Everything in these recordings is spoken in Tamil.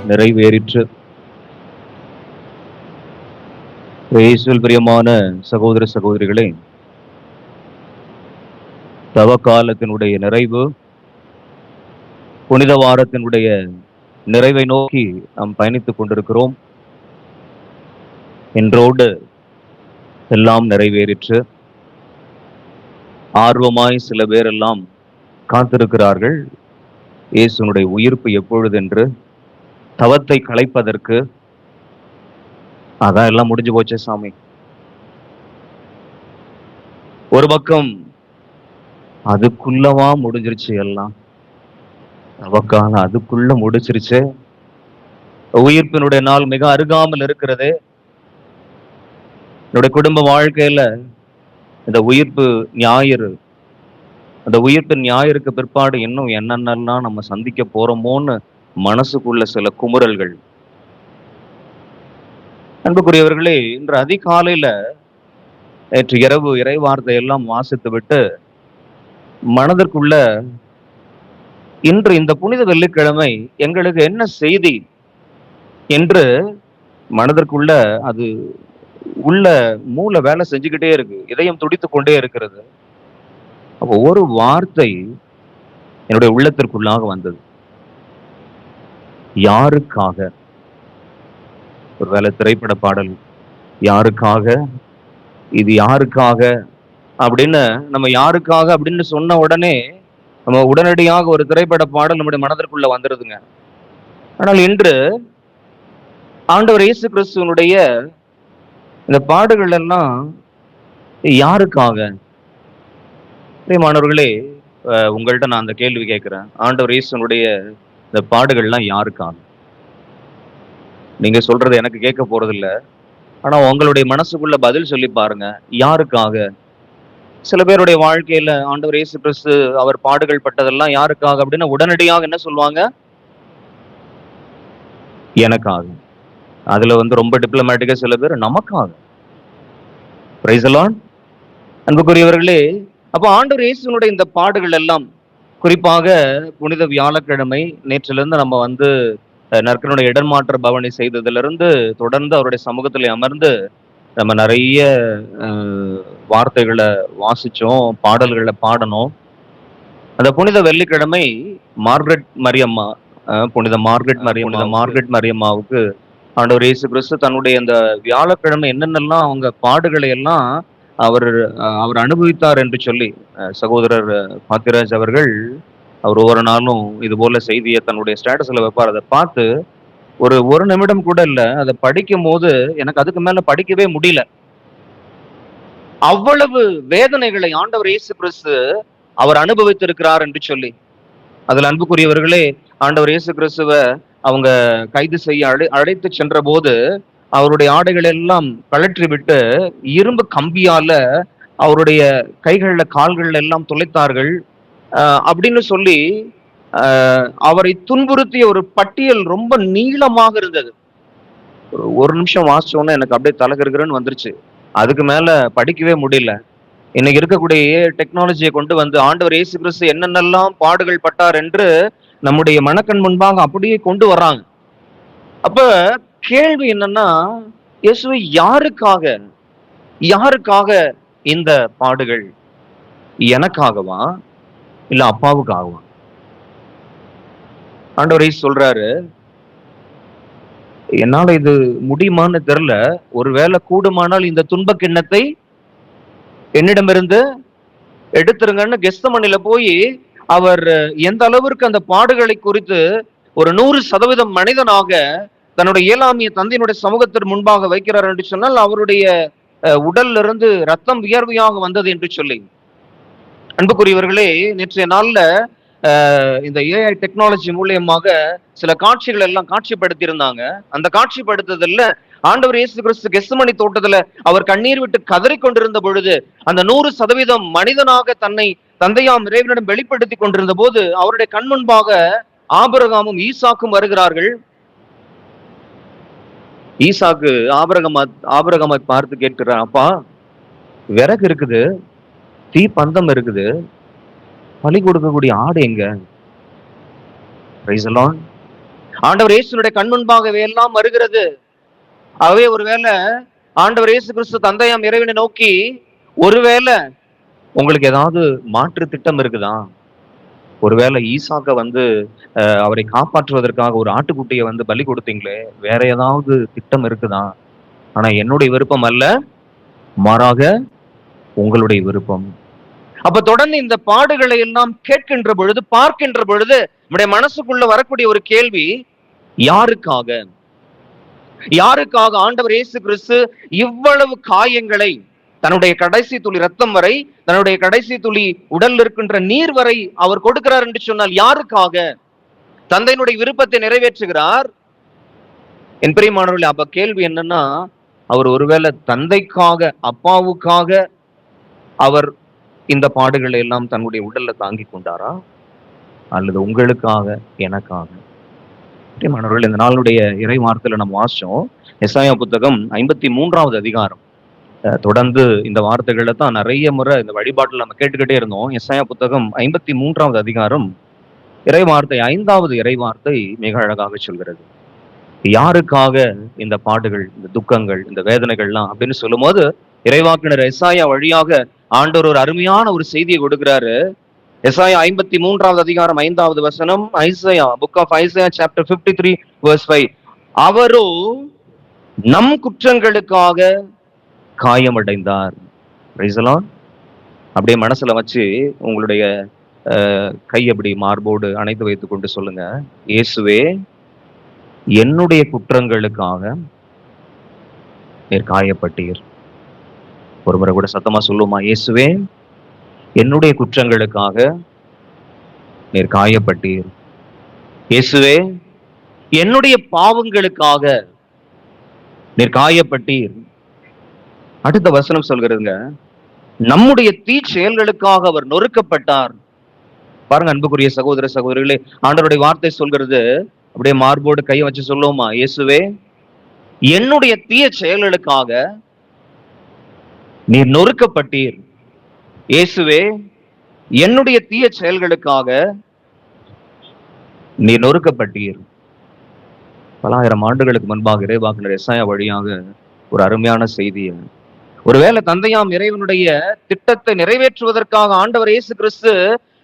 நிறைவேறிற்று. இயேசுவில் பிரியமான சகோதர சகோதரிகளே, தவ காலத்தினுடைய நிறைவு, புனித வாரத்தினுடைய நிறைவை நோக்கி நாம் பயணித்துக் கொண்டிருக்கிறோம். இன்றோடு எல்லாம் நிறைவேறிற்று. ஆர்வமாய் சில பேரெல்லாம் காத்திருக்கிறார்கள், இயேசுனுடைய உயிர்ப்பு எப்பொழுது என்று, தவத்தை கலைப்பதற்கு. அதான் எல்லாம் முடிஞ்சு போச்சே சாமி. ஒரு பக்கம் அதுக்குள்ளவா முடிஞ்சிருச்சு, எல்லாம் தவக்காலம் அதுக்குள்ள முடிச்சிருச்சு. உயிர்ப்பினுடைய நாள் மிக அருகாமல் இருக்கிறது. என்னுடைய குடும்ப வாழ்க்கையில இந்த உயிர்ப்பு ஞாயிறு, அந்த உயிர்ப்பின் ஞாயிறுக்கு பிற்பாடு இன்னும் என்னென்னலாம் நம்ம சந்திக்க போறோமோன்னு மனசுக்குள்ள சில குமுறல்கள். அன்புக்குரியவர்களே, இன்று அதிகாலையில நேற்று இரவு இறை வார்த்தை எல்லாம் வாசித்து விட்டு மனதிற்குள்ள இன்று இந்த புனித வெள்ளிக்கிழமை எங்களுக்கு என்ன செய்தி என்று மனதிற்குள்ள அது உள்ள மூல வேலை செஞ்சுக்கிட்டே இருக்கு, இதயம் துடித்து கொண்டே இருக்கிறது. அப்போ ஒரு வார்த்தை என்னுடைய உள்ளத்திற்குள்ளாக வந்தது. யாருக்காக? ஒருவேளை திரைப்பட பாடல், யாருக்காக, இது யாருக்காக அப்படின்னு நம்ம யாருக்காக அப்படின்னு சொன்ன உடனே நம்ம உடனடியாக ஒரு திரைப்பட பாடல் நம்முடைய மனதிற்குள்ள வந்துடுதுங்க. ஆனால் இன்று ஆண்டவர் இயேசு கிறிஸ்துவனுடைய இந்த பாடுகள் எல்லாம் யாருக்காக? பிரியமானவர்களே, உங்கள்கிட்ட நான் அந்த கேள்வி கேட்கிறேன். ஆண்டவர் இயேசுனுடைய இந்த பாடுகள்லாம் யாருக்காக? நீங்க சொல்றது எனக்கு கேட்க போறது இல்ல, ஆனா உங்களுடைய மனசுக்குள்ள பதில் சொல்லி பாருங்க, யாருக்காக? சில பேருடைய வாழ்க்கையில ஆண்டவர் இயேசு கிறிஸ்து அவர் பாடுகள் பட்டதெல்லாம் யாருக்காக அப்படின்னா உடனடியாக என்ன சொல்லுவாங்க? எனக்காக. அதுல ரொம்ப டிப்ளமேட்டிக்கா சில பேர் நமக்காக. Price the Lord. அன்புக்குரியவர்களே, அப்ப ஆண்டவர் இயேசுனுடைய இந்த பாடுகள் எல்லாம் குறிப்பாக புனித வியாழக்கிழமை நேற்றிலிருந்து நம்ம நற்கருணை இடர்மாற்ற பவனி செய்ததிலிருந்து தொடர்ந்து அவருடைய சமூகத்தில் அமர்ந்து நம்ம நிறைய வார்த்தைகளை வாசிச்சோம், பாடல்களை பாடணும். அந்த புனித வெள்ளிக்கிழமை மார்கரெட் மரியம்மா, புனித மார்கரெட் மரியம்மாவுக்கு ஆண்டவர் இயேசு கிறிஸ்து தன்னுடைய அந்த வியாழக்கிழமை என்னென்னலாம் அவங்க பாடுகளை எல்லாம் அவர் அனுபவித்தார் என்று சொல்லி சகோதரர் பாத்திராஜ் அவர்கள் அவர் ஒவ்வொரு நாளும் இது போல செய்தியை தன்னுடைய ஸ்டேட்டஸ்ல வைப்பார். அதை பார்த்து ஒரு நிமிடம் கூட இல்ல, அதை படிக்கும் போது எனக்கு அதுக்கு மேல படிக்கவே முடியல. அவ்வளவு வேதனைகளை ஆண்டவர் இயேசு கிறிஸ்து அவர் அனுபவித்திருக்கிறார் என்று சொல்லி. அதுல அன்புக்குரியவர்களே, ஆண்டவர் இயேசு கிறிஸ்துவ அவங்க கைது செய்ய அழைத்து சென்ற போது அவருடைய ஆடைகள் எல்லாம் கழற்றி விட்டு இரும்பு கம்பியால அவருடைய கைகள்ல கால்கள்ல எல்லாம் துளைத்தார்கள் அப்படின்னு சொல்லி அவரை துன்புறுத்திய ஒரு பட்டியல் ரொம்ப நீளமாக இருந்தது. ஒரு நிமிஷம் வாசிச்சோன்னா எனக்கு அப்படியே தலைகருகிறன்னு வந்துருச்சு. அதுக்கு மேல படிக்கவே முடியல. இன்னைக்கு இருக்கக்கூடிய டெக்னாலஜியை கொண்டு வந்து ஆண்டவர் இயேசு கிறிஸ்து என்னென்னலாம் பாடுகள் பட்டார் என்று நம்முடைய மனக்கண் முன்பாக அப்படியே கொண்டு வர்றாங்க. அப்ப கேள்வி என்னன்னா, இயேசுவை யாருக்காக இந்த பாடுகள்? எனக்காகவா இல்ல அப்பாவுக்காகவா? ஆண்டவர் இயேசு சொல்றாரு, என்னால இது முடியுமான்னு தெரியல, ஒருவேளை கூடுமானால் இந்த துன்ப கிண்ணத்தை என்னிடமிருந்து எடுத்துருங்கன்னு கெத்சமனில போய் அவர் எந்த அளவிற்கு அந்த பாடுகளை குறித்து ஒரு 100% மனிதனாக தன்னுடைய இயலாமைய தந்தையினுடைய சமூகத்திற்கு முன்பாக வைக்கிறார் என்று சொன்னால் அவருடைய உடல்ல இருந்து ரத்தம் வியர்வையாக வந்தது என்று சொல்லி. அன்புக்குரியவர்களே, நேற்றைய நாள்ல இந்த ஏஐ டெக்னாலஜி மூலியமாக சில காட்சிகள் எல்லாம் காட்சிப்படுத்தி இருந்தாங்க. அந்த காட்சிப்படுத்துதல்ல ஆண்டவர் இயேசு கிறிஸ்து கெத்சமனி தோட்டத்துல அவர் கண்ணீர் விட்டு கதறி கொண்டிருந்த பொழுது அந்த 100% மனிதனாக தன்னை தந்தையாம் இறைவனிடம் வெளிப்படுத்தி கொண்டிருந்த போது அவருடைய கண் முன்பாக ஆபிரகாமும் ஈசாக்கும் வருகிறார்கள். ஈசாக்கு ஆபிரகாமை பார்த்து கேட்கிறார், அப்பா, விறகு இருக்குது, தீ பந்தம் இருக்குது, பலி கொடுக்கக்கூடிய ஆடு எங்க? Price the Lord. ஆண்டவர் இயேசுனுடைய கண் முன்பாகவே எல்லாம் வருகிறது. ஆகவே ஒருவேளை ஆண்டவர் இயேசு கிறிஸ்து தந்தையாம் இறைவனை நோக்கி, ஒருவேளை உங்களுக்கு ஏதாவது மாற்று திட்டம் இருக்குதா? ஒருவேளை ஈசாக்க அவரை காப்பாற்றுவதற்காக ஒரு ஆட்டுக்குட்டியை பலி கொடுத்தீங்களே, வேற ஏதாவது திட்டம் இருக்குதா? ஆனா என்னுடைய விருப்பம் அல்ல, மாறாக உங்களுடைய விருப்பம். அப்ப தொடர்ந்து இந்த பாடுகளை எல்லாம் கேட்கின்ற பொழுது, பார்க்கின்ற பொழுது நம்முடைய மனசுக்குள்ள வரக்கூடிய ஒரு கேள்வி, யாருக்காக யாருக்காக ஆண்டவர் இயேசு கிறிஸ்து இவ்வளவு காயங்களை, தன்னுடைய கடைசி துளி ரத்தம் வரை, தன்னுடைய கடைசி துளி உடல் இருக்கின்ற நீர் வரை அவர் கொடுக்கிறார் என்று சொன்னால் யாருக்காக? தந்தையினுடைய விருப்பத்தை நிறைவேற்றுகிறார். என் பிரியமானவர்களே, அப்ப கேள்வி என்னன்னா, அவர் ஒருவேளை தந்தைக்காக, அப்பாவுக்காக அவர் இந்த பாடுகளை எல்லாம் தன்னுடைய உடல்ல தாங்கி கொண்டாரா, அல்லது உங்களுக்காக, எனக்காக? பிரியமானவர்களே, இந்த நாளுடைய இறை வார்த்தையில நம்ம வாசிச்சோம். எசாயா புத்தகம் 53வது அதிகாரம். தொடர்ந்து இந்த வார்த்தைகளை தான் நிறைய முறை இந்த வழிபாட்டில் நம்ம கேட்டுக்கிட்டே இருந்தோம். எசாயா புத்தகம் 53வது அதிகாரம் இறை வார்த்தை 5வது இறை வார்த்தை மிக அழகாக சொல்கிறது. யாருக்காக இந்த பாடுகள், இந்த துக்கங்கள், இந்த வேதனைகள்லாம் அப்படின்னு சொல்லும் போது, இறைவாக்கினர் எசாயா வழியாக ஆண்டவர் ஒரு அருமையான ஒரு செய்தியை கொடுக்கிறாரு. எசாயா 53வது அதிகாரம் 5வது வசனம், Isaiah, book of Isaiah chapter 53 verse 5. அவரோ நம் குற்றங்களுக்காக காயமடைந்தார். Praise the Lord. அப்படியே மனசுல வச்சு உங்களுடைய கை அப்படி மார்போடு அணைத்து வைத்துக் கொண்டு சொல்லுங்க, இயேசுவே, என்னுடைய குற்றங்களுக்காக நீர் காயப்பட்டீர். ஒரு முறை கூட சத்தமா சொல்லுமா, இயேசுவே, என்னுடைய குற்றங்களுக்காக நீர் காயப்பட்டீர். இயேசுவே, என்னுடைய பாவங்களுக்காக நீர் காயப்பட்டீர். அடுத்த வசனம் சொல்கிறதுங்க, நம்முடைய தீ செயல்களுக்காக அவர் நொறுக்கப்பட்டார். பாருங்க அன்புக்குரிய சகோதர சகோதரிகளே, ஆண்டவருடைய வார்த்தை சொல்கிறது, அப்படியே மார்போடு கையை வச்சு சொல்லுவோமா, இயேசுவே, என்னுடைய தீய செயல்களுக்காக நீர் நொறுக்கப்பட்டீர். இயேசுவே, என்னுடைய தீய செயல்களுக்காக நீர் நொறுக்கப்பட்டீர். பலாயிரம் ஆண்டுகளுக்கு முன்பாக இறைவாக்கினர் எசாயா வழியாக ஒரு அருமையான செய்தியை, ஒருவேளை தந்தையாம் இறைவனுடைய திட்டத்தை நிறைவேற்றுவதற்காக ஆண்டவர் இயேசு கிறிஸ்து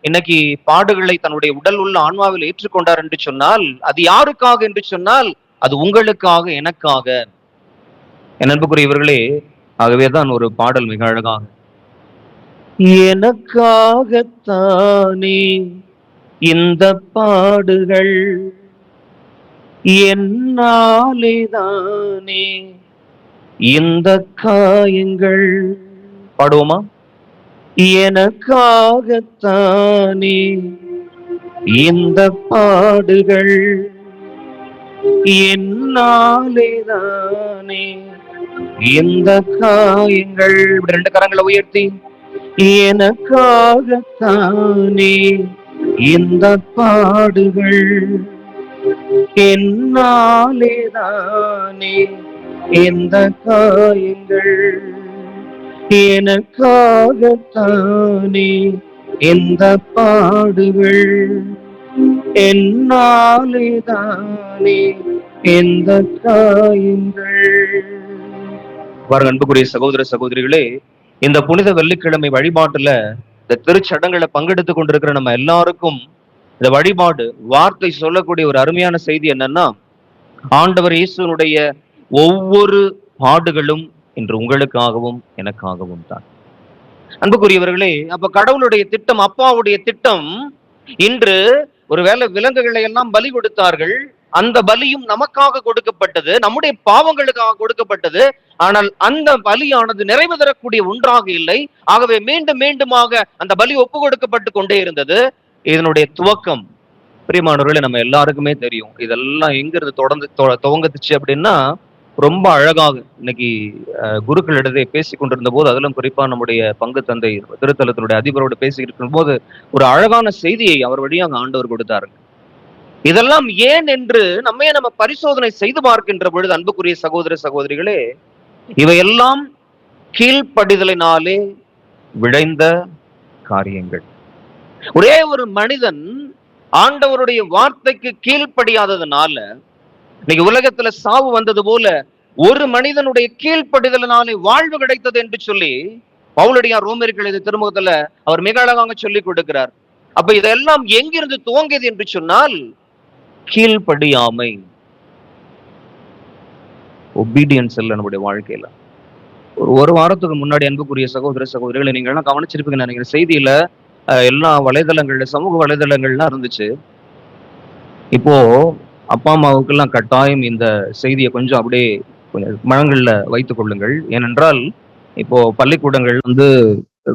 இன்னைக்கு பாடுகளை தன்னுடைய உடல் உள்ள ஆன்மாவில் ஏற்றுக்கொண்டார் என்று சொன்னால், அது யாருக்காக என்று சொன்னால், அது உங்களுக்காக, எனக்காக. என் அன்புக்குரியவர்களே, ஆகவேதான் ஒரு பாடல் மிக அழகாக, எனக்காகத்தானே இந்த பாடுகள், என்னாலேதானே இந்த காயங்கள். பாடுவோமா? எனக்காகத்தானே இந்த பாடுகள், என்னாலேதானே இந்த காயங்கள். ரெண்டு கரங்களை உயர்த்தி, எனக்காகத்தானே இந்த பாடுகள், என்னாலேதானே இந்த காயங்கள், எனக்காகத்தானே இந்த பாடுகள், என்னாலேதானே இந்த காயங்கள். பாருங்க அன்புக்குரிய சகோதர சகோதரிகளே, இந்த புனித வெள்ளிக்கிழமை வழிபாட்டுல இந்த திருச்சடங்களை பங்கெடுத்துக் கொண்டிருக்கிற நம்ம எல்லாருக்கும் இந்த வழிபாடு வார்த்தை சொல்லக்கூடிய ஒரு அருமையான செய்தி என்னன்னா, ஆண்டவர் இயேசுனுடைய ஒவ்வொரு பாடுகளும் இன்று உங்களுக்காகவும் எனக்காகவும் தான். அன்புக்குரியவர்களே, அப்ப கடவுளுடைய திட்டம், அப்பாவுடைய திட்டம், இன்று ஒருவேளை விலங்குகளை எல்லாம் பலி கொடுத்தார்கள். அந்த பலியும் நமக்காக கொடுக்கப்பட்டது, நம்முடைய பாவங்களுக்காக கொடுக்கப்பட்டது. ஆனால் அந்த பலியானது நிறைவு தரக்கூடிய ஒன்றாக இல்லை. ஆகவே மீண்டும் மீண்டுமாக அந்த பலி ஒப்பு கொடுக்கப்பட்டு கொண்டே இருந்தது. இதனுடைய துவக்கம், பிரியமானவர்களே, நம்ம எல்லாருக்குமே தெரியும். இதெல்லாம் எங்கிருந்து தொடர்ந்து துவங்குச்சு அப்படின்னா, ரொம்ப அழகாக இன்னைக்கு குருக்களிடத்தை பேசிக் கொண்டிருந்த போது, அதிலும் குறிப்பா நம்முடைய பங்கு தந்தை திருத்தலத்தினுடைய அதிபரோடு பேசிக்கிட்டு இருக்கும் போது ஒரு அழகான செய்தியை அவர் வழியாக ஆண்டவர் கொடுத்தாருங்க. இதெல்லாம் ஏன் என்று நம்ம பரிசோதனை செய்து பார்க்கின்ற பொழுது, அன்புக்குரிய சகோதர சகோதரிகளே, இவையெல்லாம் கீழ்ப்படிதலினாலே விளைந்த காரியங்கள். ஒரே ஒரு மனிதன் ஆண்டவருடைய வார்த்தைக்கு கீழ்ப்படியாததுனால இன்னைக்கு உலகத்துல சாவு வந்தது போல ஒரு மனிதனுடைய கீழ்ப்படிதலினாலே வாழ்வு கிடைத்தது என்று சொல்லி பவுலடியார் ரோமர்கள் இது திருமுகத்துல அவர் மிக அழகாக சொல்லி கொடுக்கிறார். அப்ப இதெல்லாம் எங்கிருந்து துவங்கியது என்று சொன்னால் கீழ்ப்படியாமை, ஒபீடியன்ஸ் இல்லை நம்முடைய வாழ்க்கையில. ஒரு வாரத்துக்கு முன்னாடி அன்புக்குரிய சகோதர சகோதரிகளை நீங்க எல்லாம் கவனிச்சிருப்பீங்கன்னு நினைக்கிற செய்தியில எல்லா வலைதளங்கள்ல சமூக வலைதளங்கள்லாம் இருந்துச்சு. இப்போ அப்பா அம்மாவுக்கு எல்லாம் கட்டாயம் இந்த செய்தியை கொஞ்சம் அப்படியே கொஞ்சம் மனங்கள்ல வைத்துக் கொள்ளுங்கள். ஏனென்றால் இப்போ பள்ளிக்கூடங்கள்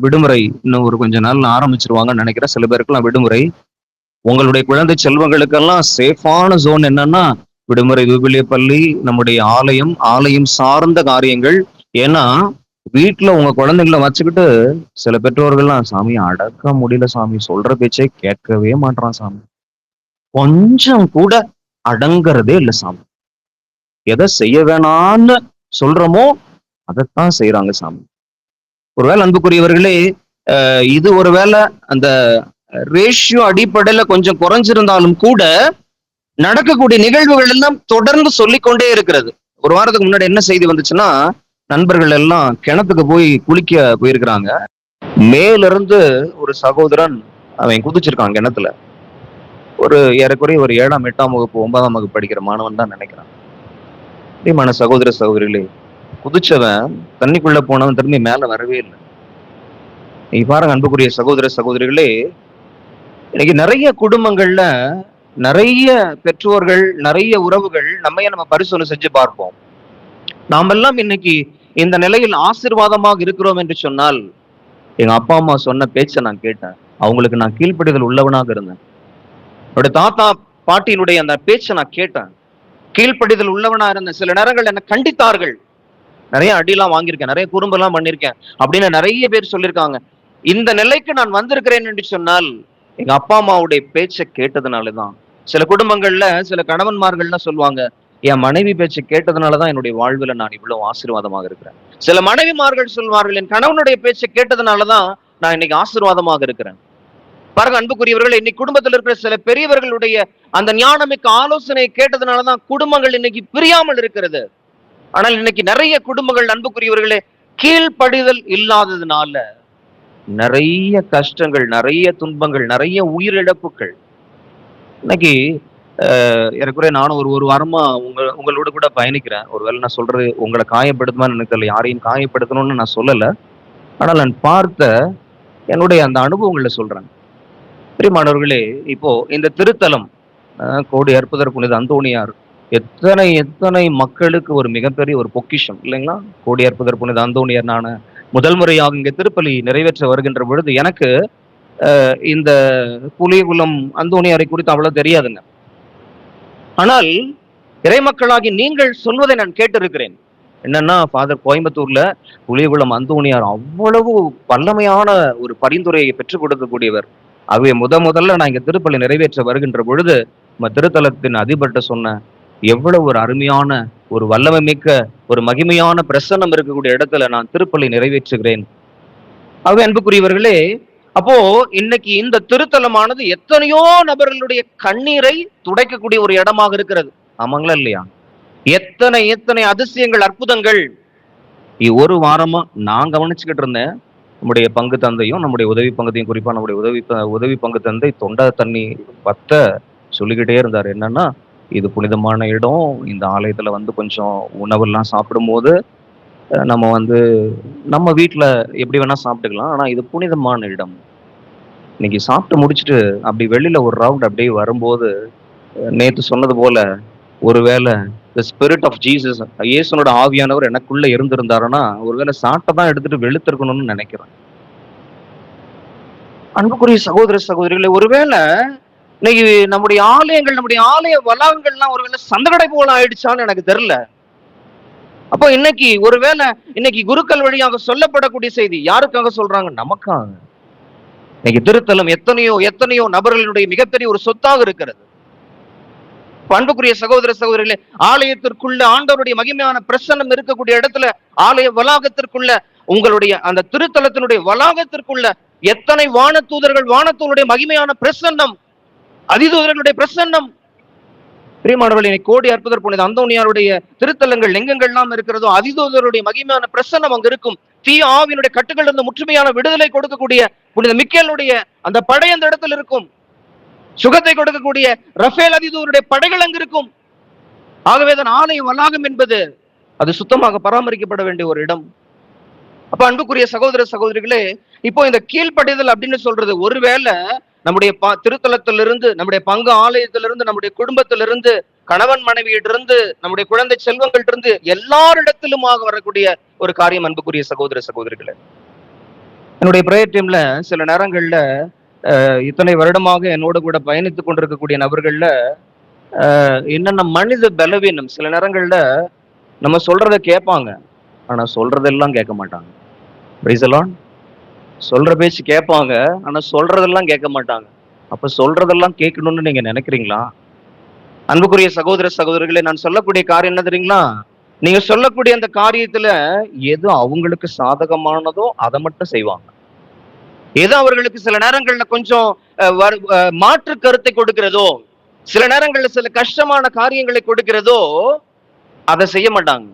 விடுமுறை இன்னும் ஒரு கொஞ்ச நாள் ஆரம்பிச்சிருவாங்கன்னு நினைக்கிறேன். சில பேருக்குலாம் விடுமுறை. உங்களுடைய குழந்தை செல்வங்களுக்கெல்லாம் சேஃபான ஜோன் என்னன்னா விடுமுறை விவிலிய பள்ளி, நம்முடைய ஆலயம், ஆலயம் சார்ந்த காரியங்கள். ஏன்னா வீட்டுல உங்க குழந்தைங்களை வச்சுக்கிட்டு சில பெற்றோர்கள்லாம், சாமி அடக்க முடியல சாமி, சொல்ற பேச்சே கேட்கவே மாட்டான் சாமி, கொஞ்சம் கூட அடங்குறதே இல்லை சாமி, எதை செய்ய வேணான்னு சொல்றோமோ அதைத்தான் செய்யறாங்க சாமி. ஒருவேளை அன்புக்குரியவர்களே, இது ஒருவேளை அந்த ரேஷியோ அடிப்படையில கொஞ்சம் குறைஞ்சிருந்தாலும் கூட நடக்கக்கூடிய நிகழ்வுகள் எல்லாம் தொடர்ந்து சொல்லிக்கொண்டே இருக்கிறது. ஒரு வாரத்துக்கு முன்னாடி என்ன செய்தி வந்துச்சுன்னா, நண்பர்கள் எல்லாம் கிணத்துக்கு போய் குளிக்க போயிருக்கிறாங்க. மேல இருந்து ஒரு சகோதரன் அவன் குதிச்சிருக்கான் கிணத்துல. ஒரு ஏறக்குறைய ஒரு 7ஆம் 8ஆம் வகுப்பு 9ஆம் வகுப்பு படிக்கிற மாணவன் தான் நினைக்கிறான். பிரியமான சகோதர சகோதரிகளே, குதிச்சவன் தண்ணிக்குள்ள போனவன் திரும்பி மேல வரவே இல்லை. நீங்க பாருங்க அன்புக்குரிய சகோதர சகோதரிகளே, இன்னைக்கு நிறைய குடும்பங்கள்ல நிறைய பெற்றோர்கள், நிறைய உறவுகள் நம்ம பரிசோதனை செஞ்சு பார்ப்போம். நாமெல்லாம் இன்னைக்கு இந்த நிலையில் ஆசீர்வாதமாக இருக்கிறோம் என்று சொன்னால், எங்க அப்பா அம்மா சொன்ன பேச்சை நான் கேட்டேன், அவங்களுக்கு நான் கீழ்ப்படிதல் உள்ளவனாக இருந்தேன். என்னுடைய தாத்தா பாட்டியினுடைய அந்த பேச்சை நான் கேட்டேன், கீழ்ப்படிதல் உள்ளவனா இருந்தேன். சில நேரங்கள் என்ன கண்டித்தார்கள், நிறைய அடியெல்லாம் வாங்கியிருக்கேன், நிறைய குறும்பெல்லாம் பண்ணியிருக்கேன் அப்படின்னு நிறைய பேர் சொல்லியிருக்காங்க. இந்த நிலைக்கு நான் வந்திருக்கிறேன் என்று சொன்னால் எங்க அப்பா அம்மாவுடைய பேச்சை கேட்டதுனாலதான். சில குடும்பங்கள்ல சில கணவன்மார்கள்லாம் சொல்லுவாங்க, என் மனைவி பேச்சை கேட்டதுனாலதான் என்னுடைய வாழ்வுல நான் இவ்வளவு ஆசீர்வாதமாக இருக்கிறேன். சில மனைவிமார்கள் சொல்வார்கள், என் கணவனுடைய பேச்சை கேட்டதுனாலதான் நான் இன்னைக்கு ஆசீர்வாதமாக இருக்கிறேன். பாருங்க அன்புக்குரியவர்கள், இன்னைக்கு குடும்பத்தில் இருக்கிற சில பெரியவர்களுடைய அந்த ஞானமிக்க ஆலோசனையை கேட்டதுனாலதான் குடும்பங்கள் இன்னைக்கு பிரியாமல் இருக்கிறது. ஆனால் இன்னைக்கு நிறைய குடும்பங்கள் அன்புக்குரியவர்களே கீழ்ப்படிதல் இல்லாததுனால நிறைய கஷ்டங்கள், நிறைய துன்பங்கள், நிறைய உயிரிழப்புகள். இன்னைக்கு ஏறக்குறைய நானும் ஒரு வாரமா உங்களோட கூட பயணிக்கிறேன். ஒருவேளை நான் சொல்றது உங்களை காயப்படுத்துமான்னு எனக்கு தெரியல, யாரையும் காயப்படுத்தணும்னு நான் சொல்லல. ஆனால் நான் பார்த்த என்னுடைய அந்த அனுபவங்களை சொல்றேன். பிரியமானவர்களே, இப்போ இந்த திருத்தலம் கோடி அற்புதர் புனித அந்தோணியார் எத்தனை எத்தனை மக்களுக்கு ஒரு மிகப்பெரிய ஒரு பொக்கிஷம் இல்லைங்களா? கோடி அற்புதர் புனித அந்தோணியார் நான் முதல் முறையாக இங்க திருப்பலி நிறைவேற்ற வருகின்ற பொழுது எனக்கு இந்த புலிகுளம் அந்தோணியாரை குறித்து அவ்வளவு தெரியாதுங்க. ஆனால் இறைமக்களாகி நீங்கள் சொல்வதை நான் கேட்டிருக்கிறேன். என்னன்னா, ஃபாதர் கோயம்புத்தூர்ல புலிகுளம் அந்தோணியார் அவ்வளவு வல்லமையான ஒரு பரிந்துரையை பெற்றுக் கொடுக்கக்கூடியவர். ஆகவே முதல்ல நான் இங்க திருப்பலி நிறைவேற்ற வருகின்ற பொழுது நம்ம திருத்தலத்தின் அதிபர்கிட்ட சொன்னேன், எவ்வளவு ஒரு அருமையான ஒரு வல்லமை மிக்க ஒரு மகிமையான பிரசன்னம் இருக்கக்கூடிய இடத்துல நான் திருப்பலி நிறைவேற்றுகிறேன். ஆகவே அன்புக்குரியவர்களே, அப்போ இன்னைக்கு இந்த திருத்தலமானது எத்தனையோ நபர்களுடைய கண்ணீரை துடைக்கக்கூடிய ஒரு இடமாக இருக்கிறது. ஆமாங்களா இல்லையா? எத்தனை எத்தனை அதிசயங்கள், அற்புதங்கள் ஒரு வாரமா நான் கவனிச்சுக்கிட்டு இருந்தேன். நம்முடைய பங்கு தந்தையும் நம்முடைய உதவி பங்குதையும், குறிப்பா நம்முடைய உதவி பங்கு தந்தை தொண்டை தண்ணி பத்த சொல்லிக்கிட்டே இருந்தார். என்னன்னா, இது புனிதமான இடம், இந்த ஆலயத்துல கொஞ்சம் உணவெல்லாம் சாப்பிடும் போது நம்ம நம்ம வீட்டுல எப்படி வேணா சாப்பிட்டுக்கலாம், ஆனா இது புனிதமான இடம். இன்னைக்கு சாப்பிட்டு முடிச்சுட்டு அப்படி வெளியில ஒரு ரவுண்ட் அப்படியே வரும்போது, நேத்து சொன்னது போல, ஒருவேளை the spirit of Jesus, இயேசுனோட ஆவியானவர் எனக்குள்ள இருந்திருந்தாருன்னா ஒருவேளை சாப்பிட்டதான் எடுத்துட்டு வெளுத்திருக்கணும்னு நினைக்கிறேன். அன்புக்குரிய சகோதர சகோதரிகளை, ஒருவேளை இன்னைக்கு நம்முடைய ஆலயங்கள், நம்முடைய ஆலய வளாகங்கள்லாம் ஒருவேளை சந்தகடை போல ஆயிடுச்சான்னு எனக்கு தெரியல. அப்போ இன்னைக்கு ஒருவேளை இன்னைக்கு குருக்கள் வழியாக சொல்லப்படக்கூடிய செய்தி யாருக்காக சொல்றாங்க? நமக்காக. இன்னைக்கு திருத்தலம் எத்தனையோ எத்தனையோ நபர்களுடைய மிகப்பெரிய ஒரு சொத்தாக இருக்கிறது. அன்புக்குரிய சகோதர சகோதரிகளே, ஆலயத்திற்குள்ள ஆண்டவருடைய மகிமையான பிரசன்னம் இருக்கக்கூடிய இடத்துல, ஆலய வளாகத்திற்குள்ள, உங்களுடைய அந்த திருத்தலத்தினுடைய வளாகத்திற்குள்ள எத்தனை வானத்தூதர்கள், வானத்தூருடைய மகிமையான பிரசன்னம் அதிதூதர்களுடைய பிரசன்னம். பிரியமானவர்களே, கோடி அற்புதர் புனித அந்தோனியாருடைய திருத்தலங்கள் எங்கெங்கெல்லாம் இருக்கிறதோ அதிதூதருடைய மகிமையான பிரசன்னம் அங்க இருக்கும். தீய ஆவியினுடைய கட்டுகள் இருந்து முற்றுமையான விடுதலை கொடுக்கக்கூடிய புனித மிக்கேலுடைய அந்த படை அந்த இடத்துல இருக்கும். சுகத்தை கொடுக்கக்கூடிய ரஃபேல் அதிதூதருடைய படைகள் அங்கு இருக்கும். ஆகவே தான் ஆலயம் வளாகம் என்பது அது சுத்தமாக பராமரிக்கப்பட வேண்டிய ஒரு இடம். அப்ப அன்புக்குரிய சகோதர சகோதரிகளே, இப்போ இந்த கீழ்ப்படிதல் அப்படின்னு சொல்றது ஒருவேளை நம்முடைய திருத்தலத்திலிருந்து, நம்முடைய பங்கு ஆலயத்திலிருந்து, நம்முடைய குடும்பத்திலிருந்து, கணவன் மனைவியிலிருந்து, நம்முடைய குழந்தை செல்வங்கள்டிருந்து எல்லாரிடத்திலுமாக வரக்கூடிய ஒரு காரியம். அன்புக்குரிய சகோதர சகோதரிகளே, என்னுடைய பிரேயர் டீம்ல சில நேரங்கள்ல இத்தனை வருடமாக என்னோட கூட பயணித்துக் கொண்டிருக்கக்கூடிய நபர்கள்ல என்னென்ன மனித பலவீனம், சில நேரங்கள்ல நம்ம சொல்றத கேட்பாங்க, ஆனா சொல்றதெல்லாம் கேட்க மாட்டாங்க. Price the Lord. சொல்ற பேச்சு கேட்பாங்க, ஆனா சொல்றதெல்லாம் கேட்க மாட்டாங்க. அப்ப சொல்றதெல்லாம் கேட்கணும்னு நீங்க நினைக்கிறீங்களா? அன்புக்குரிய சகோதர சகோதரிகளே, நான் சொல்லக்கூடிய காரியம் என்ன தெரியுங்களா? நீங்க சொல்லக்கூடிய அந்த காரியத்துல எது அவங்களுக்கு சாதகமானதோ அதை மட்டும் செய்வாங்க. எது அவர்களுக்கு சில நேரங்கள்ல கொஞ்சம் மாற்று கருத்தை கொடுக்கிறதோ, சில நேரங்கள்ல சில கஷ்டமான காரியங்களை கொடுக்கிறதோ அதை செய்ய மாட்டாங்க.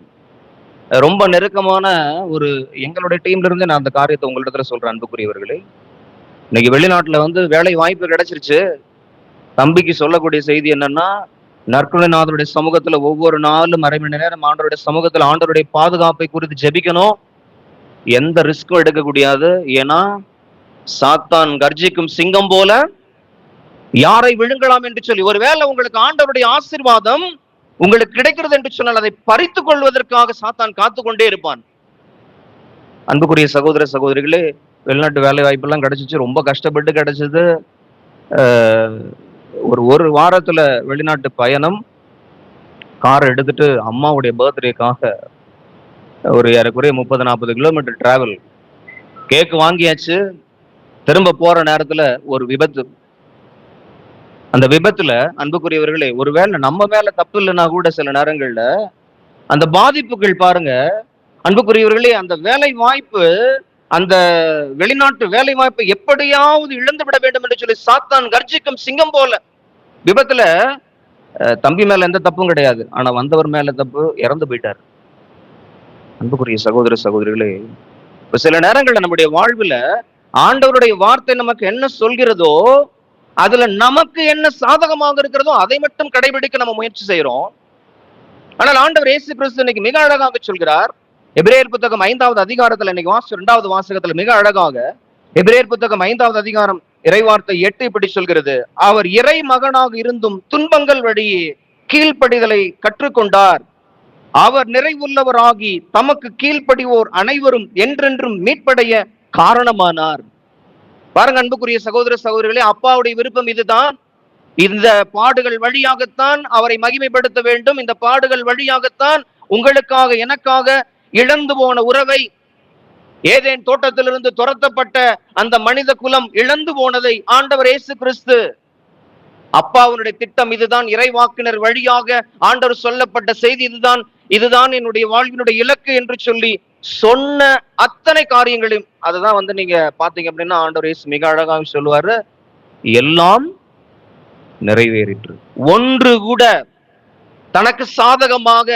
ரொம்ப நெருக்கமான ஒரு எங்களுடைய டீம்ல இருந்து நான் அந்த காரியத்தை உங்களிடத்துல சொல்றேன். அன்புக்குரியவர்களே, இன்னைக்கு வெளிநாட்டுல வேலை வாய்ப்பு கிடைச்சிருச்சு. தம்பிக்கு சொல்லக்கூடிய செய்தி என்னன்னா, நற்கருணைநாதருடைய சமூகத்துல ஒவ்வொரு நாளும் அரை மணி நேரம் ஆண்டவருடைய சமூகத்துல ஆண்டவருடைய பாதுகாப்பை குறித்து ஜெபிக்கணும். எந்த ரிஸ்க்கும் எடுக்க கூடாது. ஏன்னா சாத்தான் கர்ஜிக்கும் சிங்கம் போல யாரை விழுங்கலாம் என்று சொல்லி, ஒருவேளை உங்களுக்கு ஆண்டவருடைய ஆசீர்வாதம் உங்களுக்கு கிடைக்கிறது என்று சொன்னால் அதை பறித்துக் கொள்வதற்காக சாத்தான் காத்து கொண்டே இருப்பான். அன்புக்குரிய சகோதர சகோதரிகளே, வெளிநாட்டு வேலை வாய்ப்பு எல்லாம் கிடைச்சிச்சு. ரொம்ப கஷ்டப்பட்டு கிடைச்சது. ஒரு வாரத்துல வெளிநாட்டு பயணம். காரை எடுத்துட்டு அம்மாவுடைய பர்த்டேக்காக ஒரு ஏறக்குறைய 30-40 கிலோமீட்டர் டிராவல். கேக் வாங்கியாச்சு. திரும்ப போற நேரத்துல ஒரு விபத்து. அந்த விபத்துல அன்புக்குரியவர்களே, ஒருவேளை நம்ம மேல தப்பு இல்லைன்னா கூட சில நேரங்கள்ல அந்த பாதிப்புகள் பாருங்க. அன்புக்குரியவர்களே, அந்த வேலை வாய்ப்பு, அந்த வெளிநாட்டு வேலை வாய்ப்பு எப்படியாவது இழந்து விட வேண்டும் என்று சொல்லி சாத்தான் கர்ஜிக்கும் சிங்கம் போல விபத்துல தம்பி மேல எந்த தப்பும் கிடையாது, ஆனா வந்தவர் மேல தப்பு, இறந்து போயிட்டார். அன்புக்குரிய சகோதர சகோதரிகளே, இப்ப சில நேரங்கள்ல நம்முடைய வாழ்வுல ஆண்டவருடைய வார்த்தை நமக்கு என்ன சொல்கிறதோ அதுல நமக்கு என்ன சாதகமாக இருக்கிறதோ அதை மட்டும் கடைபிடிக்க நம்ம முயற்சி செய்யறோம். ஆனால் ஆண்டவர் இயேசு கிறிஸ்து இன்னைக்கு மிக அழகாக சொல்கிறார். எபிரேயர் புத்தகம் 5வது அதிகாரத்துல இன்னைக்கு 2வது வாசகத்துல மிக அழகாக எபிரேயர் புத்தகம் 5வது அதிகாரம் இறைவார்த்தை 8 இப்படி சொல்கிறது. அவர் இறை மகனாக இருந்தும் துன்பங்கள் வழியே கீழ்ப்படிதலை கற்றுக்கொண்டார். அவர் நிறைவுள்ளவராகி தமக்கு கீழ்ப்படிவோர் அனைவரும் என்றென்றும் மீட்படைய காரணமானார். பாருங்க அன்புக்குரிய சகோதர சகோதரிகளே, அப்பாவுடைய விருப்பம் இதுதான். இந்த பாடுகள் வழியாகத்தான் அவரை மகிமைப்படுத்த வேண்டும். இந்த பாடுகள் வழியாகத்தான் உங்களுக்காக எனக்காக இழந்து போன உறவை, ஏதேன் தோட்டத்திலிருந்து துரத்தப்பட்ட அந்த மனித குலம் இழந்து போனதை ஆண்டவர் இயேசு கிறிஸ்து, அப்பாவுடைய திட்டம் இதுதான். இறைவாக்கினர் வழியாக ஆண்டவர் சொல்லப்பட்ட செய்தி இதுதான். இதுதான் என்னுடைய வாழ்வினுடைய இலக்கு என்று சொல்லி சொன்ன அத்தனை காரியங்களையும் அதுதான் நீங்க பாத்தீங்க அப்படின்னா ஆண்டவர் இயேசு மிக அழகாக சொல்லுவாரு, எல்லாம் நிறைவேறிற்று. ஒன்று கூட தனக்கு சாதகமாக,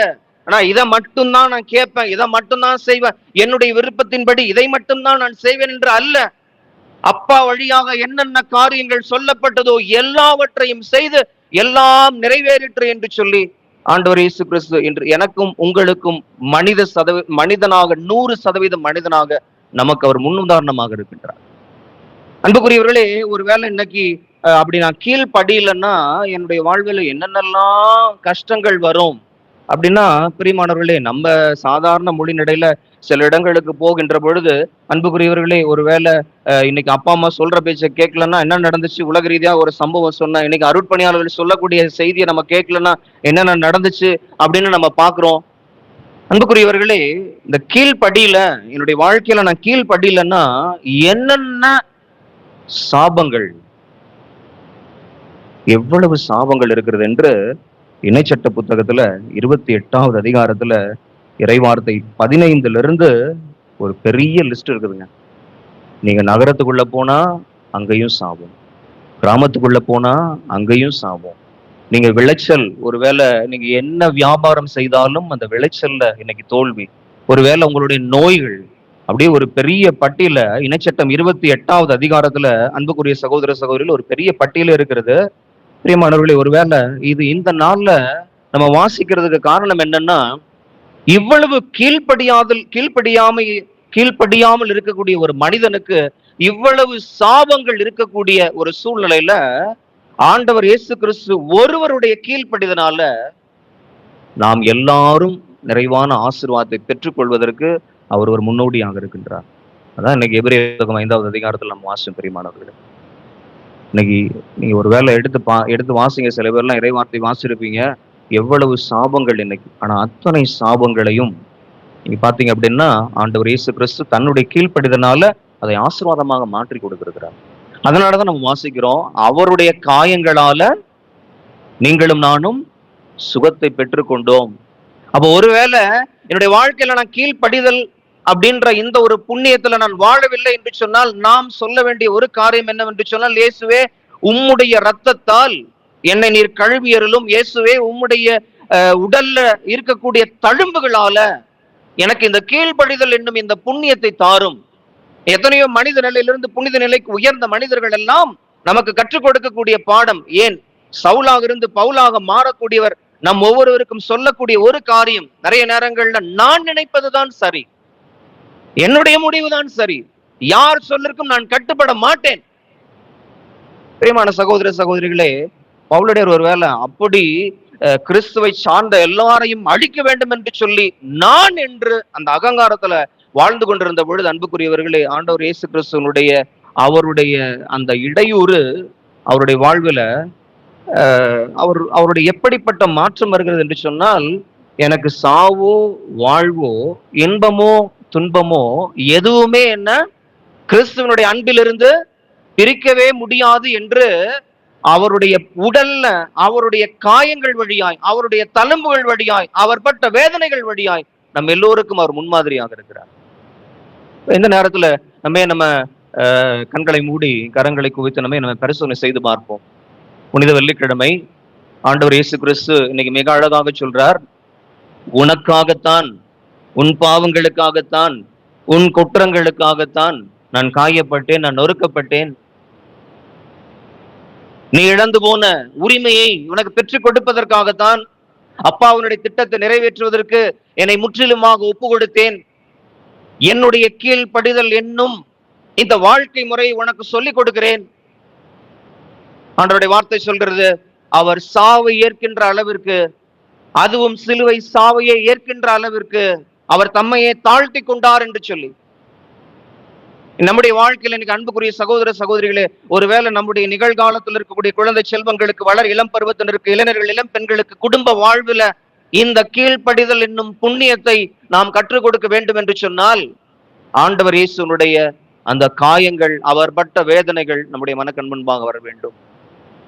ஆனா இதை மட்டும்தான் நான் கேட்பேன், இதை மட்டும்தான் செய்வேன், என்னுடைய விருப்பத்தின்படி இதை மட்டும்தான் நான் செய்வேன் என்று அல்ல. அப்பா வழியாக என்னென்ன காரியங்கள் சொல்லப்பட்டதோ எல்லாவற்றையும் செய்து எல்லாம் நிறைவேறிற்று என்று சொல்லி ஆண்டவர் இயேசு கிறிஸ்து இன்று எனக்கும் உங்களுக்கும் மனிதனாக 100% மனிதனாக நமக்கு அவர் முன்னுதாரணமாக இருக்கின்றார். அன்புக்குரியவர்களே, ஒருவேளை இன்னைக்கு அப்படி நான் கீழ்ப்படியலைன்னா என்னுடைய வாழ்வில் என்னென்னலாம் கஷ்டங்கள் வரும் அப்படின்னா, பிரியமானவர்களே, நம்ம சாதாரண மொழி நடையில சில இடங்களுக்கு போகின்ற பொழுது அன்புக்குரியவர்களே, ஒருவேளை இன்னைக்கு அப்பா அம்மா சொல்ற பேச்சை கேட்கலன்னா என்ன நடந்துச்சு, உலக ரீதியா ஒரு சம்பவம் சொன்னா, இன்னைக்கு அருட்பணியாளர்கள் சொல்லக்கூடிய செய்தியை நம்ம கேட்கலன்னா என்னென்ன நடந்துச்சு அப்படின்னு நம்ம பாக்குறோம். அன்புக்குரியவர்களே, இந்த கீழ்ப்படியில என்னுடைய வாழ்க்கையில நான் கீழ்ப்படியலைன்னா என்னென்ன சாபங்கள், எவ்வளவு சாபங்கள் இருக்கிறது என்று இணைச்சட்ட புத்தகத்துல 28வது அதிகாரத்துல இறைவார்த்தை 15 ஒரு பெரிய லிஸ்ட் இருக்குதுங்க. நீங்க நகரத்துக்குள்ள போனா அங்கேயும் சாபம், கிராமத்துக்குள்ள போனா அங்கேயும் சாபம். நீங்க விளைச்சல், ஒருவேளை நீங்க என்ன வியாபாரம் செய்தாலும் அந்த விளைச்சல்ல இன்னைக்கு தோல்வி. ஒருவேளை உங்களுடைய நோய்கள், அப்படியே ஒரு பெரிய பட்டியல, இணைச்சட்டம் 28வது அதிகாரத்துல அன்புக்குரிய சகோதர சகோதரிகள் ஒரு பெரிய பட்டியல் இருக்கிறது. பிரியமானவர்களே, ஒருவேளை இது இந்த நாள்ல நம்ம வாசிக்கிறதுக்கு காரணம் என்னன்னா, இவ்வளவு கீழ்ப்படியாமல் இருக்கக்கூடிய ஒரு மனிதனுக்கு இவ்வளவு சாபங்கள் இருக்கக்கூடிய ஒரு சூழ்நிலையில ஆண்டவர் இயேசு கிறிஸ்து ஒருவருடைய கீழ்ப்படிதனால நாம் எல்லாரும் நிறைவான ஆசீர்வாதத்தை பெற்றுக்கொள்வதற்கு அவர் ஒரு முன்னோடியாக இருக்கின்றார். அதான் இன்னைக்கு எபிரேயர் 5வது அதிகாரத்தில் நம்ம வாசிச்சோம் பிரியமானவர்களே. இன்னைக்கு நீங்க ஒரு வேலை எடுத்து வாசிங்க. சில பேர்லாம் இறைவார்த்தை வாசிருப்பீங்க, எவ்வளவு சாபங்கள் இன்னைக்கு. ஆனா அத்தனை சாபங்களையும் நீங்க பாத்தீங்க அப்படின்னா ஆண்டவர் இயேசு கிறிஸ்து தன்னுடைய கீழ்ப்படிதனால அதை ஆசீர்வாதமாக மாற்றி கொடுத்திருக்கிறார். அதனாலதான் நம்ம வாசிக்கிறோம், அவருடைய காயங்களால நீங்களும் நானும் சுகத்தை பெற்றுக்கொண்டோம். அப்போ ஒருவேளை என்னுடைய வாழ்க்கையில நான் கீழ்ப்படிதல் அப்படின்ற இந்த ஒரு புண்ணியத்துல நான் வாழவில்லை என்று சொன்னால், நாம் சொல்ல வேண்டிய ஒரு காரியம் என்னவென்று சொன்னால், இயேசுவே உம்முடைய இரத்தத்தால் என்னை நீர் கழுவியருளும். இயேசுவே உம்முடைய உடல்ல இருக்கக்கூடிய தழும்புகளால எனக்கு இந்த கீழ்ப்படிதல் என்னும் இந்த புண்ணியத்தை தாரும். எத்தனையோ மனித நிலையிலிருந்து புனித நிலைக்கு உயர்ந்த மனிதர்கள் எல்லாம் நமக்கு கற்றுக் கொடுக்கக்கூடிய பாடம். ஏன் சவுலாக இருந்து பவுலாக மாறக்கூடியவர் நம் ஒவ்வொருவருக்கும் சொல்லக்கூடிய ஒரு காரியம், நிறைய நேரங்கள்ல நான் நினைப்பதுதான் சரி, என்னுடைய முடிவுதான் சரி, யார் சொல்லிருக்கும் நான் கட்டுப்பட மாட்டேன். பிரியமான சகோதர சகோதரிகளே, பவுலுடைய ஒரு வேலை அப்படி கிறிஸ்துவை சார்ந்த எல்லாரையும் அழிக்க வேண்டும் என்று சொல்லி நான் என்று அந்த அகங்காரத்துல வாழ்ந்து கொண்டிருந்த பொழுது, அன்புக்குரியவர்களே, ஆண்டவர் இயேசு கிறிஸ்துவனுடைய அவருடைய அந்த இடையூறு அவருடைய வாழ்வுல அவருடைய எப்படிப்பட்ட மாற்றம் வருகிறது என்று சொன்னால், எனக்கு சாவோ வாழ்வோ இன்பமோ துன்பமோ எதுவுமே என்ன கிறிஸ்துவனுடைய அன்பிலிருந்து பிரிக்கவே முடியாது என்று அவருடைய உடல்ல அவருடைய காயங்கள் வழியாய், அவருடைய தழும்புகள் வழியாய், அவர் பட்ட வேதனைகள் வழியாய் நம்ம எல்லோருக்கும் அவர் முன்மாதிரியாக இருக்கிறார். இந்த நேரத்துல நம்ம கண்களை மூடி கரங்களை குவித்து நம்ம பரிசோதனை செய்து பார்ப்போம். புனித வெள்ளிக்கிழமை ஆண்டவர் இயேசு கிறிஸ்து இன்னைக்கு மிக அழகாக சொல்றார், உனக்காகத்தான், உன் பாவங்களுக்காகத்தான், உன் குற்றங்களுக்காகத்தான் நான் காயப்பட்டேன், நான் நொறுக்கப்பட்டேன். நீ இழந்து போன உரிமையை உனக்கு பெற்றுக் கொடுப்பதற்காகத்தான், அப்பாவுடைய திட்டத்தை நிறைவேற்றுவதற்கு என்னை முற்றிலுமாக ஒப்பு கொடுத்தேன். என்னுடைய கீழ்ப்படிதல் என்னும் இந்த வாழ்க்கை முறையை உனக்கு சொல்லிக் கொடுக்கிறேன். ஆண்டவருடைய வார்த்தை சொல்கிறது, அவர் சாவை ஏற்கின்ற அளவிற்கு, அதுவும் சிலுவை சாவையை ஏற்கின்ற அளவிற்கு அவர் தம்மையே தாழ்த்தி கொண்டார் என்று சொல்லி. நம்முடைய வாழ்க்கையில் இன்னைக்கு அன்புக்குரிய சகோதர சகோதரிகளே, ஒருவேளை நம்முடைய நிகழ்காலத்தில் இருக்கக்கூடிய குழந்தை செல்வங்களுக்கு, வளர் இளம் பருவத்தினருக்கு, இளைஞர்கள், இளம் பெண்களுக்கு, குடும்ப வாழ்வுல இந்த கீழ்ப்படிதல் என்னும் புண்ணியத்தை நாம் கற்றுக் கொடுக்க வேண்டும் என்று சொன்னால், ஆண்டவர் இயேசுனுடைய அந்த காயங்கள், அவர் பட்ட வேதனைகள் நம்முடைய மனக்கண் முன்பாக வர வேண்டும்.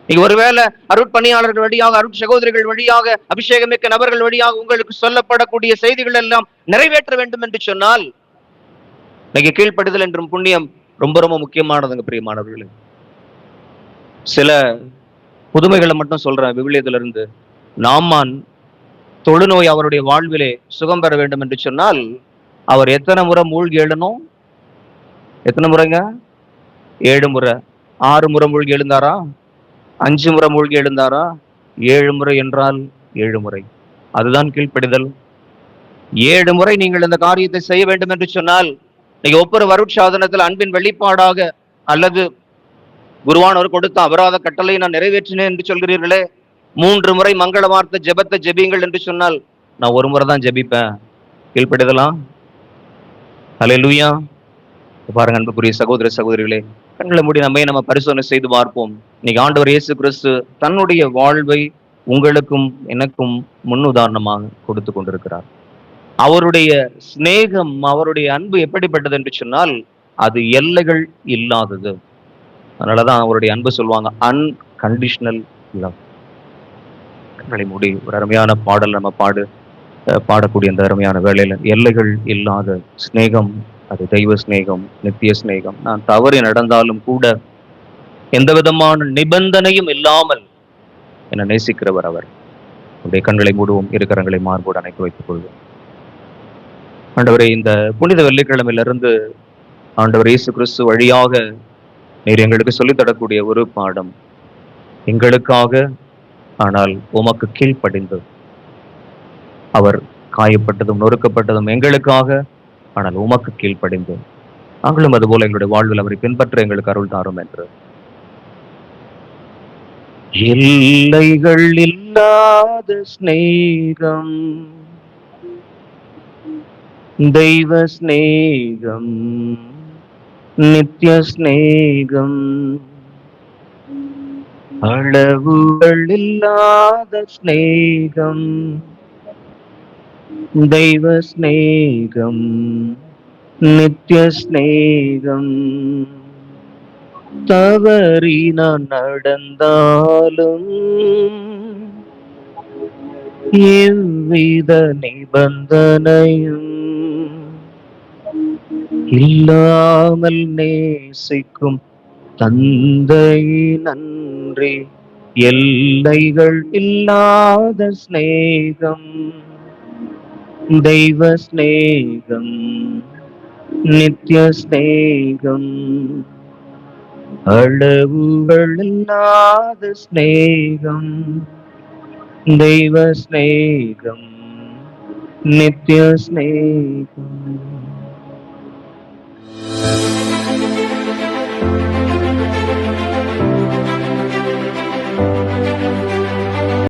ஒருவேளை அருட்பணியாளர்கள் வழியாக, அருட் சகோதரிகள் வழியாக, அபிஷேகமிக்க நபர்கள் வழியாக உங்களுக்கு சொல்லப்படக்கூடிய செய்திகள் எல்லாம் நிறைவேற்ற வேண்டும் என்று சொன்னால், இன்னைக்கு கீழ்ப்படுதல் என்றும் புண்ணியம் ரொம்ப ரொம்ப முக்கியமானதுங்க பிரியமானவர்களே. சில புதுமைகளை மட்டும் சொல்றேன் விவிலியத்துல இருந்து. நாமான் தொழுநோய் அவருடைய வாழ்விலே சுகம் பெற வேண்டும் என்று சொன்னால், அவர் எத்தனை முறை மூழ்கி எழுணும்? எத்தனை முறைங்க? 7 முறை. 6 முறை மூழ்கி எழுந்தாரா? 5 முறை மூழ்கி எழுந்தாரா? 7 முறை என்றால் 7 முறை. அதுதான் கீழ்ப்படிதல். 7 முறை நீங்கள் இந்த காரியத்தை செய்ய வேண்டும் என்று சொன்னால், நீங்க ஒவ்வொரு வருட்சாதனத்தில் அன்பின் வெளிப்பாடாக, அல்லது குருவானவர் கொடுத்த அபராத கட்டளை நான் நிறைவேற்றினேன் என்று சொல்கிறீர்களே, 3 முறை மங்கள வார்த்தை ஜெபத்தை ஜெபிங்கள் என்று சொன்னால், நான் 1 முறை தான் ஜெபிப்பேன். கீழ்ப்படிதலாம்? ஹல்லேலூயா. பாருங்க அன்புக்குரிய சகோதர சகோதரிகளே, கண்களை மூடி நம்ம பரிசோதனை செய்து பார்ப்போம். இன்னைக்கு ஆண்டவர் இயேசு கிறிஸ்து தன்னுடைய வாழ்வை உங்களுக்கும் எனக்கும் முன்னுதாரணமாக கொடுத்து கொண்டிருக்கிறார். அவருடைய சிநேகம், அவருடைய அன்பு எப்படிப்பட்டது என்று சொன்னால், அது எல்லைகள் இல்லாதது. அதனாலதான் அவருடைய அன்பு சொல்லுவாங்க அன்கண்டிஷனல் லவ். கண்களை மூடி ஒரு அருமையான பாடல் நம்ம பாடக்கூடிய அந்த அருமையான வேளையில, எல்லைகள் இல்லாத சிநேகம், அது தெய்வ சிநேகம், நித்திய சிநேகம். நான் தவறி நடந்தாலும் கூட எந்த விதமான நிபந்தனையும் இல்லாமல் என்னை நேசிக்கிறவர் அவர். அவருடைய கண்களை மூடுவோம், இருக்கிறங்களை மார்போடு அணைத்து வைத்துக் கொள்வோம். ஆண்டவரே, இந்த புனித வெள்ளிக்கிழமையிலிருந்து ஆண்டவர் இயேசு கிறிஸ்து வழியாக நீர் எங்களுக்கு சொல்லித் தரக்கூடிய ஒரு பாடம், எங்களுக்காக ஆனால் உமக்கு கீழ்ப்படிந்து, அவர் காயப்பட்டதும் நொறுக்கப்பட்டதும் எங்களுக்காக ஆனால் உமக்கு கீழ்ப்படிந்து, நாங்களும் அதுபோல எங்களுடைய வாழ்வில் அவரை பின்பற்ற எங்களுக்கு அருள் தாரும் என்று. எல்லைகள் இல்லாத ஸ்நேகம், தெய்வ ஸ்நேகம், நித்ய ஸ்நேகம், அளவுகள் இல்லாத ஸ்நேகம், தெய்வ ஸ்நேகம், நித்ய ஸ்நேகம். தவறி நான் நடந்தாலும் எவ்வித நிபந்தனையும் இல்லாமல் நேசிக்கும் தந்தை நன்றி. எல்லைகள் இல்லாத ஸ்நேகம், தெய்வ ஸ்நேகம், நித்ய ஸ்நேகம், அளவுகள் இல்லாத ஸ்நேகம், தெய்வ ஸ்நேகம், நித்ய ஸ்நேகம்.